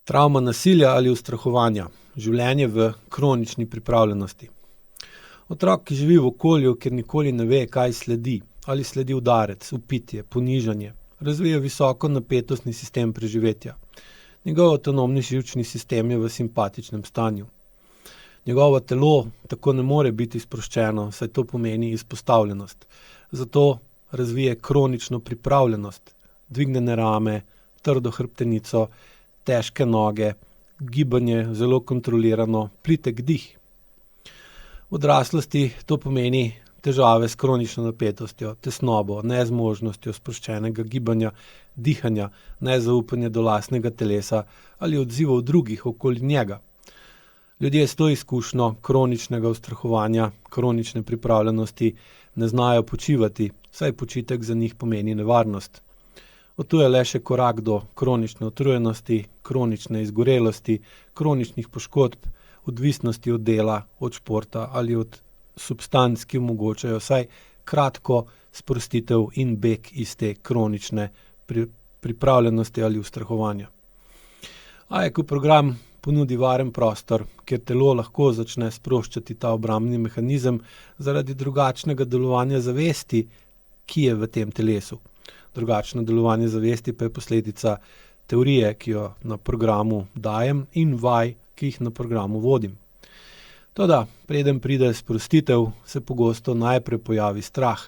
Travma nasilja ali ustrahovanja. Življenje v kronični pripravljenosti. Otrok, ki živi v okolju, kjer nikoli ne ve, kaj sledi, ali sledi udarec, vpitje, ponižanje, razvija visoko napetostni sistem preživetja. Njegov avtonomni živčni sistem je v simpatičnem stanju. Njegovo telo tako ne more biti sproščeno, saj to pomeni izpostavljenost. Zato razvije kronično pripravljenost, dvignjene rame, trdo hrbtenico, težke noge, gibanje zelo kontrolirano, plitek dih. V odraslosti to pomeni težave s kronično napetostjo, tesnobo, nezmožnostjo sproščenega gibanja, dihanja, nezaupanje do lastnega telesa ali odzivov drugih okoli njega. Ljudje s to izkušnjo kroničnega ustrahovanja, kronične pripravljenosti ne znajo počivati, saj počitek za njih pomeni nevarnost. Od tu je le še korak do kronične utrujenosti, kronične izgorelosti, kroničnih poškodb, odvisnosti od dela, od športa ali od substanc, ki omogočajo vsaj kratko sprostitev in beg iz te kronične pripravljenosti ali ustrahovanja. AIQ program ponudi varen prostor, kjer telo lahko začne sproščati ta obrambni mehanizem zaradi drugačnega delovanja zavesti, ki je v tem telesu. Drugačno delovanje zavesti pa je posledica teorije, ki jo na programu dajem, in vaj, ki jih na programu vodim. Toda, preden pride sprostitev, se pogosto najprej pojavi strah,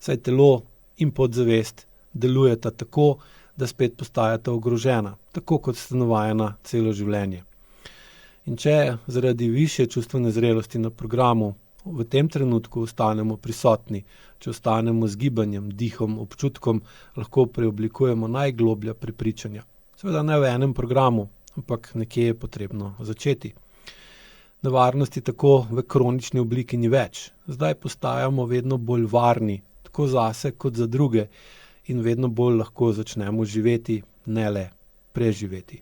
saj telo in podzavest delujeta tako, da spet postajata ogrožena, tako kot sta navajena celo življenje. In če zaradi višje čustvene zrelosti na programu v tem trenutku ostanemo prisotni, če ostanemo z gibanjem, dihom, občutkom, lahko preoblikujemo najgloblja prepričanja. Seveda ne v enem programu, ampak nekje je potrebno začeti. Nevarnosti tako v kronični obliki ni več. Zdaj postajamo vedno bolj varni, tako zase kot za druge, in vedno bolj lahko začnemo živeti, ne le preživeti.